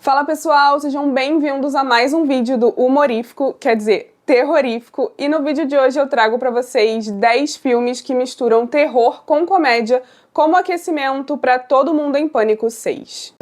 Fala pessoal, sejam bem-vindos a mais um vídeo do Humorífico, quer dizer, terrorífico, e no vídeo de hoje eu trago para vocês 10 filmes que misturam terror com comédia como aquecimento para Todo Mundo em Pânico 6.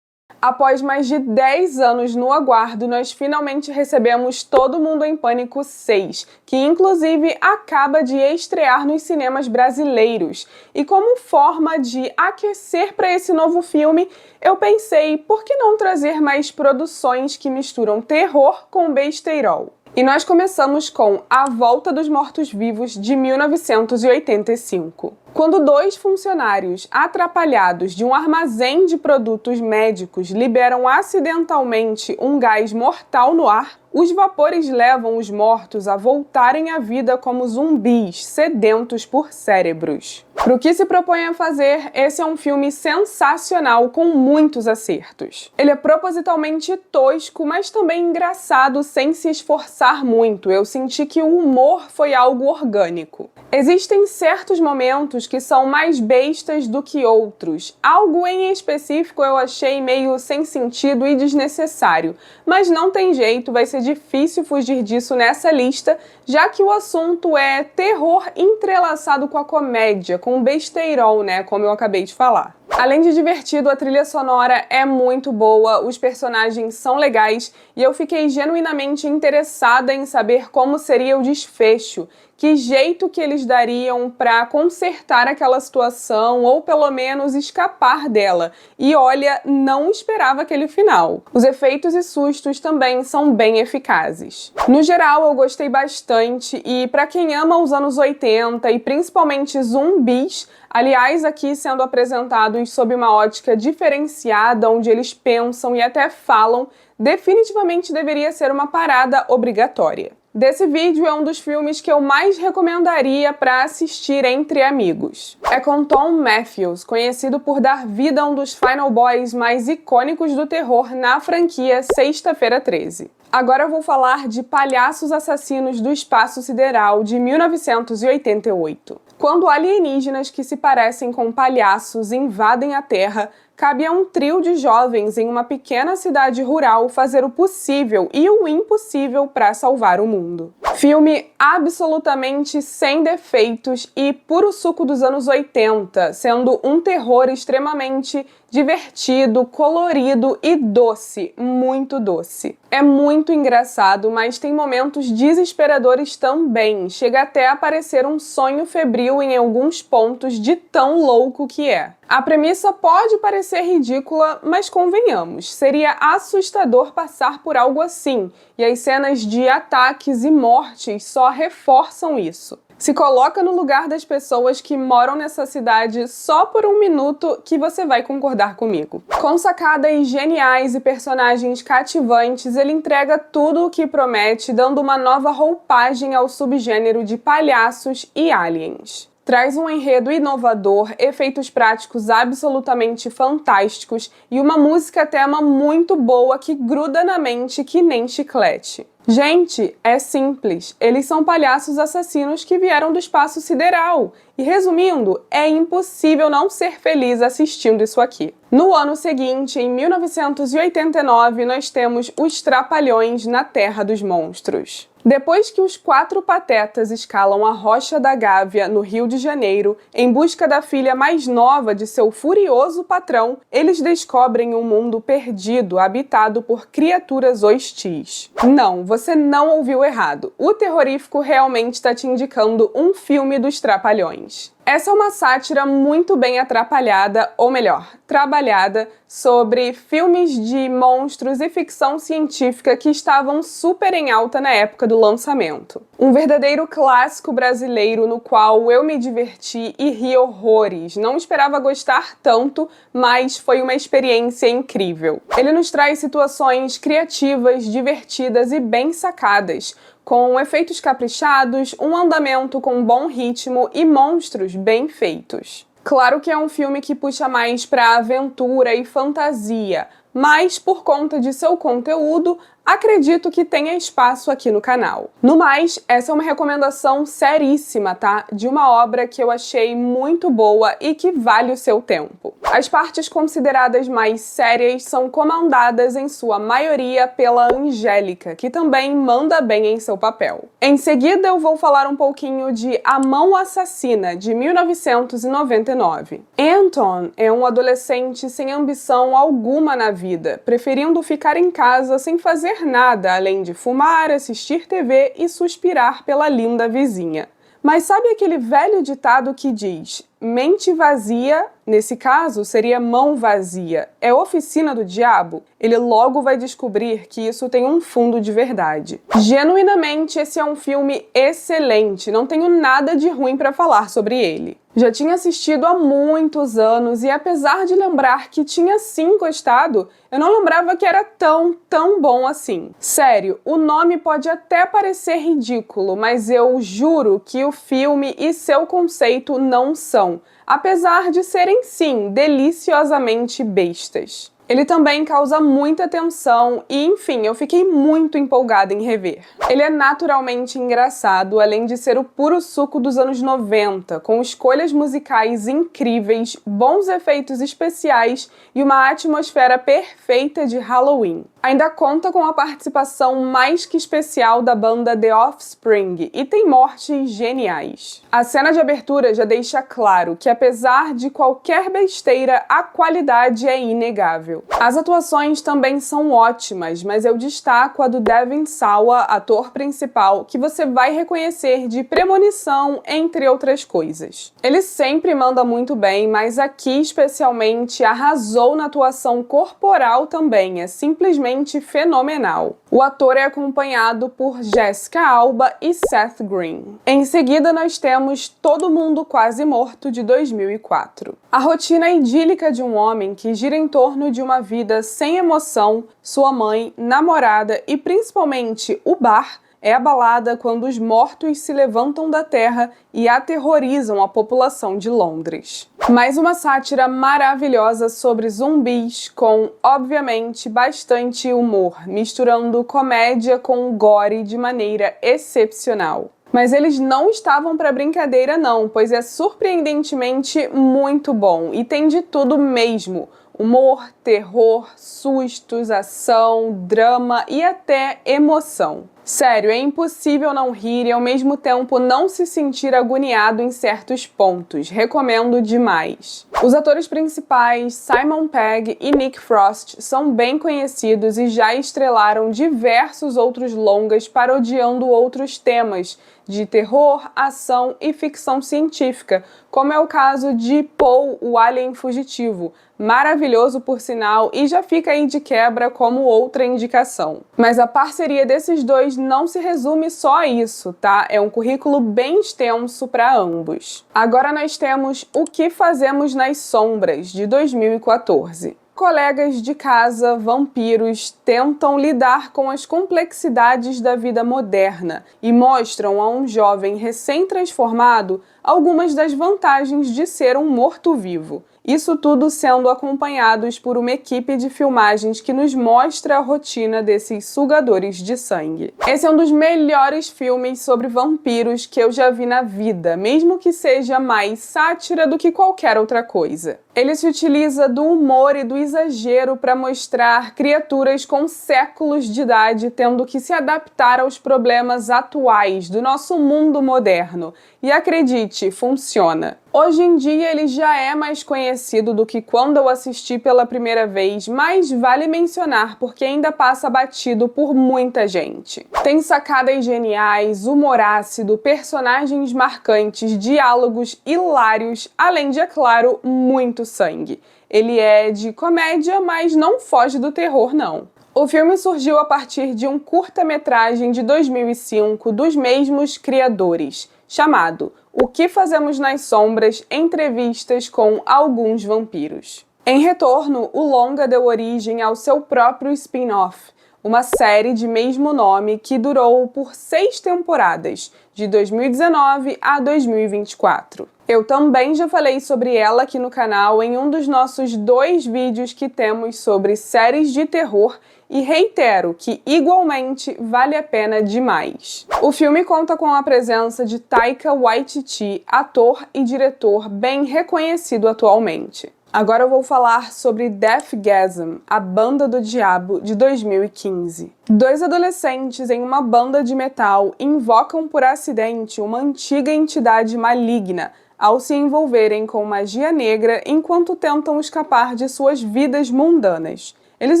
Após mais de 10 anos no aguardo, nós finalmente recebemos Todo Mundo em Pânico 6, que inclusive acaba de estrear nos cinemas brasileiros. E como forma de aquecer para esse novo filme, eu pensei, por que não trazer mais produções que misturam terror com besteirol? E nós começamos com A Volta dos Mortos-Vivos, de 1985. Quando dois funcionários atrapalhados de um armazém de produtos médicos liberam acidentalmente um gás mortal no ar, os vapores levam os mortos a voltarem à vida como zumbis, sedentos por cérebros. Para o que se propõe a fazer, esse é um filme sensacional com muitos acertos. Ele é propositalmente tosco, mas também engraçado sem se esforçar muito. Eu senti que o humor foi algo orgânico. Existem certos momentos que são mais bestas do que outros. Algo em específico eu achei meio sem sentido e desnecessário, mas não tem jeito, vai ser difícil fugir disso nessa lista, já que o assunto é terror entrelaçado com a comédia, com besteirol, né, como eu acabei de falar. Além de divertido, a trilha sonora é muito boa, os personagens são legais e eu fiquei genuinamente interessada em saber como seria o desfecho, que jeito que eles dariam para consertar aquela situação ou pelo menos escapar dela. E olha, não esperava aquele final. Os efeitos e sustos também são bem eficazes. No geral, eu gostei bastante e para quem ama os anos 80 e principalmente zumbis, aliás, aqui sendo apresentados sob uma ótica diferenciada, onde eles pensam e até falam, definitivamente deveria ser uma parada obrigatória. Desse vídeo é um dos filmes que eu mais recomendaria para assistir entre amigos. É com Thom Mathews, conhecido por dar vida a um dos Final Boys mais icônicos do terror na franquia Sexta-feira 13. Agora eu vou falar de Palhaços Assassinos do Espaço Sideral, de 1988. Quando alienígenas que se parecem com palhaços invadem a Terra, cabe a um trio de jovens em uma pequena cidade rural fazer o possível e o impossível para salvar o mundo. Filme absolutamente sem defeitos e puro suco dos anos 80, sendo um terror extremamente divertido, colorido e doce, muito doce. É muito engraçado, mas tem momentos desesperadores também. Chega até a parecer um sonho febril em alguns pontos de tão louco que é. A premissa pode parecer ridícula, mas convenhamos, seria assustador passar por algo assim, e as cenas de ataques e mortes só reforçam isso. Se coloca no lugar das pessoas que moram nessa cidade só por um minuto que você vai concordar comigo. Com sacadas geniais e personagens cativantes, ele entrega tudo o que promete, dando uma nova roupagem ao subgênero de palhaços e aliens. Traz um enredo inovador, efeitos práticos absolutamente fantásticos e uma música tema muito boa que gruda na mente que nem chiclete. Gente, é simples, eles são palhaços assassinos que vieram do espaço sideral. E resumindo, é impossível não ser feliz assistindo isso aqui. No ano seguinte, em 1989, nós temos Os Trapalhões na Terra dos Monstros. Depois que os 4 patetas escalam a Rocha da Gávea, no Rio de Janeiro, em busca da filha mais nova de seu furioso patrão, eles descobrem um mundo perdido, habitado por criaturas hostis. Não, você não ouviu errado. O Terrorífico realmente está te indicando um filme dos Trapalhões. Essa é uma sátira muito bem atrapalhada, ou melhor, trabalhada, sobre filmes de monstros e ficção científica que estavam super em alta na época do lançamento. Um verdadeiro clássico brasileiro no qual eu me diverti e ri horrores. Não esperava gostar tanto, mas foi uma experiência incrível. Ele nos traz situações criativas, divertidas e bem sacadas, com efeitos caprichados, um andamento com bom ritmo e monstros bem feitos. Claro que é um filme que puxa mais para aventura e fantasia, mas por conta de seu conteúdo, acredito que tenha espaço aqui no canal. No mais, essa é uma recomendação seríssima, tá? De uma obra que eu achei muito boa e que vale o seu tempo. As partes consideradas mais sérias são comandadas em sua maioria pela Angélica, que também manda bem em seu papel. Em seguida, eu vou falar um pouquinho de A Mão Assassina, de 1999. Anton é um adolescente sem ambição alguma na vida, preferindo ficar em casa sem fazer nada além de fumar, assistir TV e suspirar pela linda vizinha. Mas sabe aquele velho ditado que diz: mente vazia, nesse caso seria mão vazia, é oficina do diabo? Ele logo vai descobrir que isso tem um fundo de verdade. Genuinamente, esse é um filme excelente, não tenho nada de ruim para falar sobre ele. Já tinha assistido há muitos anos e apesar de lembrar que tinha sim gostado, eu não lembrava que era tão bom assim. Sério, o nome pode até parecer ridículo, mas eu juro que o filme e seu conceito não são, apesar de serem sim deliciosamente bestas. Ele também causa muita tensão e, enfim, eu fiquei muito empolgada em rever. Ele é naturalmente engraçado, além de ser o puro suco dos anos 90, com escolhas musicais incríveis, bons efeitos especiais e uma atmosfera perfeita de Halloween. Ainda conta com a participação mais que especial da banda The Offspring e tem mortes geniais. A cena de abertura já deixa claro que, apesar de qualquer besteira, a qualidade é inegável. As atuações também são ótimas, mas eu destaco a do Devin Sawa, ator principal, que você vai reconhecer de Premonição, entre outras coisas. Ele sempre manda muito bem, mas aqui especialmente arrasou na atuação corporal também, é simplesmente fenomenal. O ator é acompanhado por Jessica Alba e Seth Green. Em seguida nós temos Todo Mundo Quase Morto, de 2004. A rotina idílica de um homem que gira em torno de uma vida sem emoção, sua mãe, namorada e principalmente o bar é abalada quando os mortos se levantam da terra e aterrorizam a população de Londres. Mais uma sátira maravilhosa sobre zumbis com, obviamente, bastante humor, misturando comédia com gore de maneira excepcional. Mas eles não estavam para brincadeira não, pois é surpreendentemente muito bom e tem de tudo mesmo. Humor, terror, sustos, ação, drama e até emoção. Sério, é impossível não rir e ao mesmo tempo não se sentir agoniado em certos pontos. Recomendo demais. Os atores principais, Simon Pegg e Nick Frost, são bem conhecidos e já estrelaram diversos outros longas parodiando outros temas de terror, ação e ficção científica, como é o caso de Paul, o Alien Fugitivo, maravilhoso por sinal e já fica aí de quebra como outra indicação. Mas a parceria desses dois não se resume só a isso, tá? É um currículo bem extenso para ambos. Agora nós temos O Que Fazemos nas Sombras, de 2014. Colegas de casa, vampiros, tentam lidar com as complexidades da vida moderna e mostram a um jovem recém-transformado algumas das vantagens de ser um morto-vivo. Isso tudo sendo acompanhados por uma equipe de filmagens que nos mostra a rotina desses sugadores de sangue. Esse é um dos melhores filmes sobre vampiros que eu já vi na vida, mesmo que seja mais sátira do que qualquer outra coisa. Ele se utiliza do humor e do exagero para mostrar criaturas com séculos de idade tendo que se adaptar aos problemas atuais do nosso mundo moderno. E acredite, funciona. Hoje em dia ele já é mais conhecido do que quando eu assisti pela primeira vez, mas vale mencionar porque ainda passa batido por muita gente. Tem sacadas geniais, humor ácido, personagens marcantes, diálogos hilários, além de, é claro, muito sangue. Ele é de comédia, mas não foge do terror, não. O filme surgiu a partir de um curta-metragem de 2005 dos mesmos criadores, chamado O Que Fazemos nas Sombras? Entrevistas com alguns vampiros. Em retorno, o longa deu origem ao seu próprio spin-off, uma série de mesmo nome que durou por 6 temporadas, de 2019 a 2024. Eu também já falei sobre ela aqui no canal em um dos nossos 2 vídeos que temos sobre séries de terror e reitero que igualmente vale a pena demais. O filme conta com a presença de Taika Waititi, ator e diretor bem reconhecido atualmente. Agora eu vou falar sobre Deathgasm, a Banda do Diabo, de 2015. 2 adolescentes em uma banda de metal invocam por acidente uma antiga entidade maligna ao se envolverem com magia negra enquanto tentam escapar de suas vidas mundanas. Eles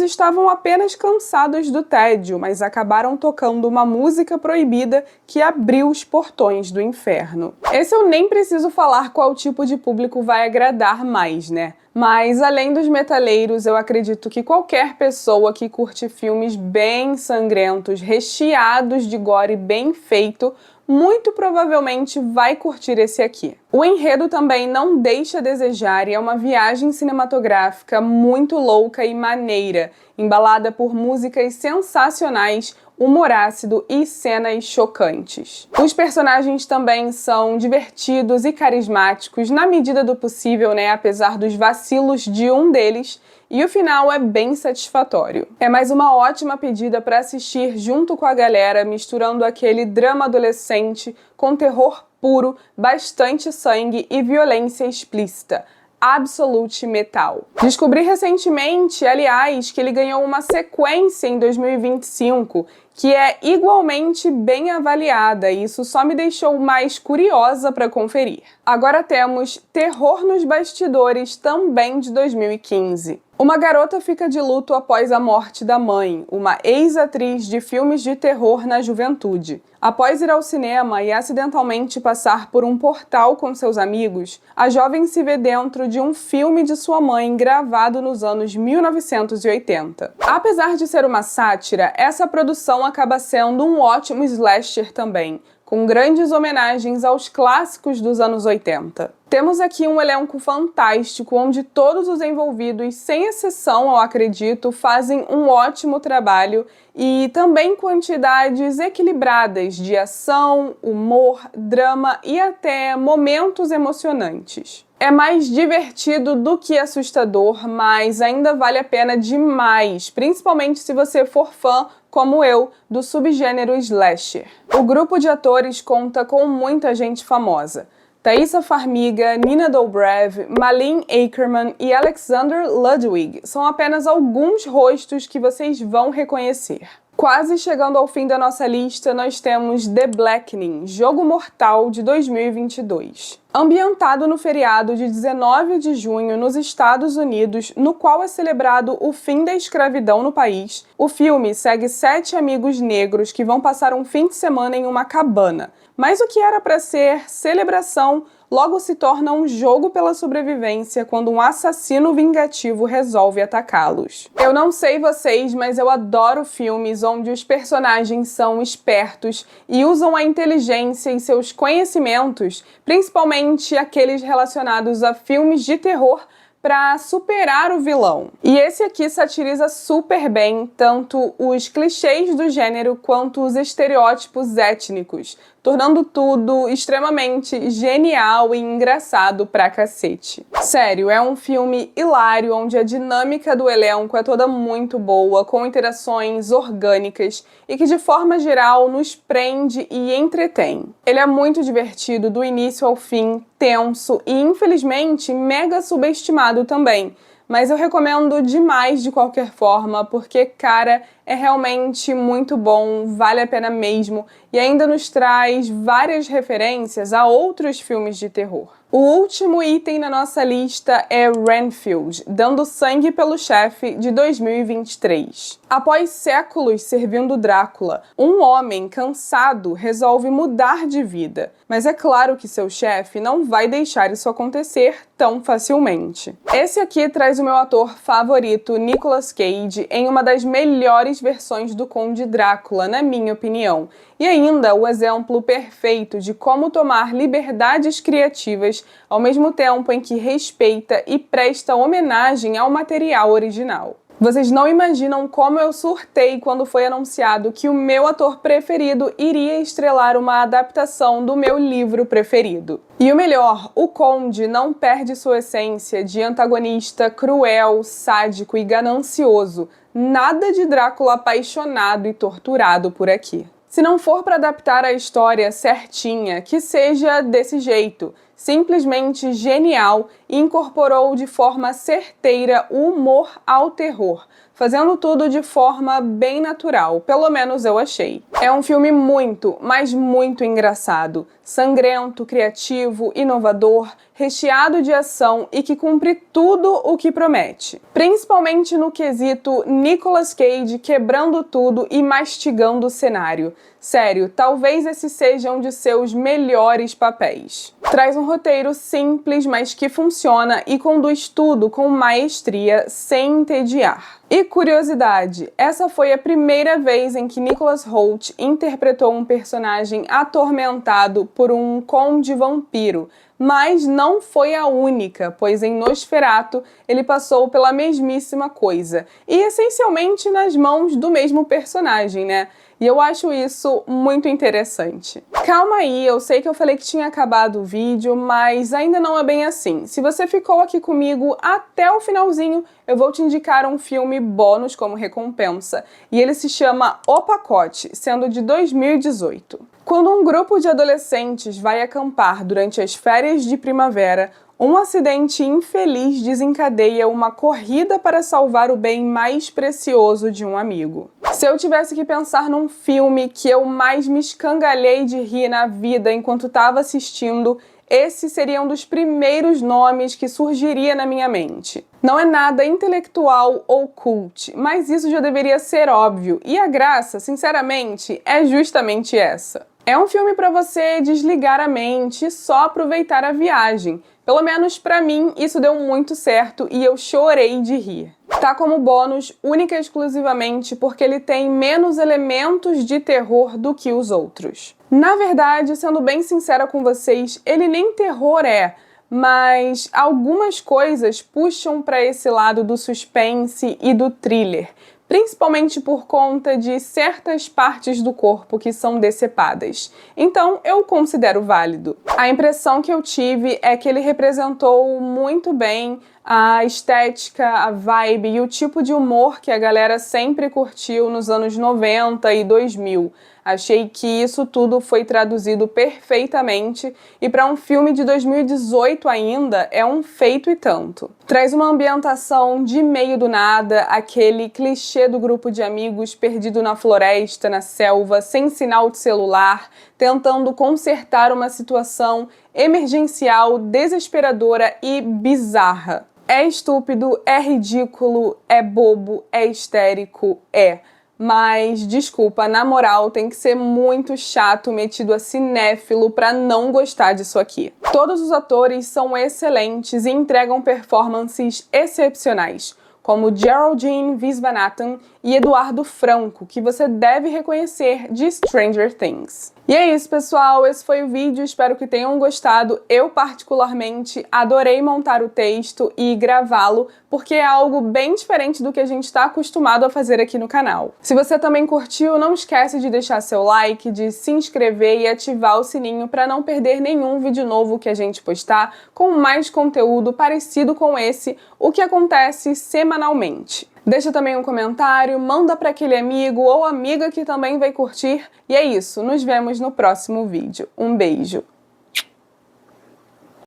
estavam apenas cansados do tédio, mas acabaram tocando uma música proibida que abriu os portões do inferno. Esse eu nem preciso falar qual tipo de público vai agradar mais, né? Mas, além dos metaleiros, eu acredito que qualquer pessoa que curte filmes bem sangrentos, recheados de gore bem feito, muito provavelmente vai curtir esse aqui. O enredo também não deixa a desejar e é uma viagem cinematográfica muito louca e maneira, embalada por músicas sensacionais, humor ácido e cenas chocantes. Os personagens também são divertidos e carismáticos na medida do possível, né, apesar dos vacilos de um deles, e o final é bem satisfatório. É mais uma ótima pedida para assistir junto com a galera, misturando aquele drama adolescente com terror puro, bastante sangue e violência explícita. Absolute Metal. Descobri recentemente, aliás, que ele ganhou uma sequência em 2025, que é igualmente bem avaliada, e isso só me deixou mais curiosa para conferir. Agora temos Terror nos Bastidores, também de 2015. Uma garota fica de luto após a morte da mãe, uma ex-atriz de filmes de terror na juventude. Após ir ao cinema e acidentalmente passar por um portal com seus amigos, a jovem se vê dentro de um filme de sua mãe gravado nos anos 1980. Apesar de ser uma sátira, essa produção acaba sendo um ótimo slasher também, com grandes homenagens aos clássicos dos anos 80. Temos aqui um elenco fantástico, onde todos os envolvidos, sem exceção, eu acredito, fazem um ótimo trabalho e também quantidades equilibradas de ação, humor, drama e até momentos emocionantes. É mais divertido do que assustador, mas ainda vale a pena demais, principalmente se você for fã, como eu, do subgênero slasher. O grupo de atores conta com muita gente famosa. Thaisa Farmiga, Nina Dobrev, Malin Akerman e Alexander Ludwig são apenas alguns rostos que vocês vão reconhecer. Quase chegando ao fim da nossa lista, nós temos The Blackening, Jogo Mortal, de 2022. Ambientado no feriado de 19 de junho nos Estados Unidos, no qual é celebrado o fim da escravidão no país, o filme segue 7 amigos negros que vão passar um fim de semana em uma cabana. Mas o que era para ser celebração logo se torna um jogo pela sobrevivência quando um assassino vingativo resolve atacá-los. Eu não sei vocês, mas eu adoro filmes onde os personagens são espertos e usam a inteligência e seus conhecimentos, principalmente aqueles relacionados a filmes de terror, para superar o vilão. E esse aqui satiriza super bem tanto os clichês do gênero quanto os estereótipos étnicos, tornando tudo extremamente genial e engraçado pra cacete. Sério, é um filme hilário, onde a dinâmica do elenco é toda muito boa, com interações orgânicas e que de forma geral nos prende e entretém. Ele é muito divertido do início ao fim, tenso e infelizmente mega subestimado também. Mas eu recomendo demais de qualquer forma, porque, cara, é realmente muito bom, vale a pena mesmo, e ainda nos traz várias referências a outros filmes de terror. O último item na nossa lista é Renfield, Dando Sangue pelo Chefe, de 2023. Após séculos servindo Drácula, um homem cansado resolve mudar de vida. Mas é claro que seu chefe não vai deixar isso acontecer tão facilmente. Esse aqui traz o meu ator favorito, Nicolas Cage, em uma das melhores versões do Conde Drácula, na minha opinião. E ainda o exemplo perfeito de como tomar liberdades criativas ao mesmo tempo em que respeita e presta homenagem ao material original. Vocês não imaginam como eu surtei quando foi anunciado que o meu ator preferido iria estrelar uma adaptação do meu livro preferido. E o melhor, o Conde não perde sua essência de antagonista cruel, sádico e ganancioso. Nada de Drácula apaixonado e torturado por aqui. Se não for para adaptar a história certinha, que seja desse jeito, simplesmente genial, e incorporou de forma certeira o humor ao terror, fazendo tudo de forma bem natural, pelo menos eu achei. É um filme muito, mas muito engraçado, sangrento, criativo, inovador, recheado de ação e que cumpre tudo o que promete. Principalmente no quesito Nicolas Cage quebrando tudo e mastigando o cenário. Sério, talvez esse seja um de seus melhores papéis. Traz um roteiro simples, mas que funciona e conduz tudo com maestria, sem entediar. E curiosidade, essa foi a primeira vez em que Nicholas Hoult interpretou um personagem atormentado por um conde vampiro, mas não foi a única, pois em Nosferatu ele passou pela mesmíssima coisa, e essencialmente nas mãos do mesmo personagem, né? E eu acho isso muito interessante. Calma aí, eu sei que eu falei que tinha acabado o vídeo, mas ainda não é bem assim. Se você ficou aqui comigo até o finalzinho, eu vou te indicar um filme bônus como recompensa, e ele se chama O Pacote, sendo de 2018. Quando um grupo de adolescentes vai acampar durante as férias de primavera, um acidente infeliz desencadeia uma corrida para salvar o bem mais precioso de um amigo. Se eu tivesse que pensar num filme que eu mais me escangalhei de rir na vida enquanto estava assistindo, esse seria um dos primeiros nomes que surgiria na minha mente. Não é nada intelectual ou cult, mas isso já deveria ser óbvio, e a graça, sinceramente, é justamente essa. É um filme para você desligar a mente e só aproveitar a viagem. Pelo menos pra mim, isso deu muito certo e eu chorei de rir. Tá como bônus única e exclusivamente porque ele tem menos elementos de terror do que os outros. Na verdade, sendo bem sincera com vocês, ele nem terror é, mas algumas coisas puxam para esse lado do suspense e do thriller, principalmente por conta de certas partes do corpo que são decepadas. Então, eu considero válido. A impressão que eu tive é que ele representou muito bem a estética, a vibe e o tipo de humor que a galera sempre curtiu nos anos 90 e 2000. Achei que isso tudo foi traduzido perfeitamente e para um filme de 2018 ainda é um feito e tanto. Traz uma ambientação de meio do nada, aquele clichê do grupo de amigos perdido na floresta, na selva, sem sinal de celular, tentando consertar uma situação emergencial, desesperadora e bizarra. É estúpido, é ridículo, é bobo, é histérico, é. Mas, desculpa, na moral, tem que ser muito chato, metido a cinéfilo pra não gostar disso aqui. Todos os atores são excelentes e entregam performances excepcionais, como Geraldine Viswanathan e Eduardo Franco, que você deve reconhecer de Stranger Things. E é isso, pessoal, esse foi o vídeo, espero que tenham gostado. Eu, particularmente, adorei montar o texto e gravá-lo, porque é algo bem diferente do que a gente está acostumado a fazer aqui no canal. Se você também curtiu, não esquece de deixar seu like, de se inscrever e ativar o sininho para não perder nenhum vídeo novo que a gente postar, com mais conteúdo parecido com esse, o que acontece semanalmente. Deixa também um comentário, manda para aquele amigo ou amiga que também vai curtir. E é isso, nos vemos no próximo vídeo. Um beijo!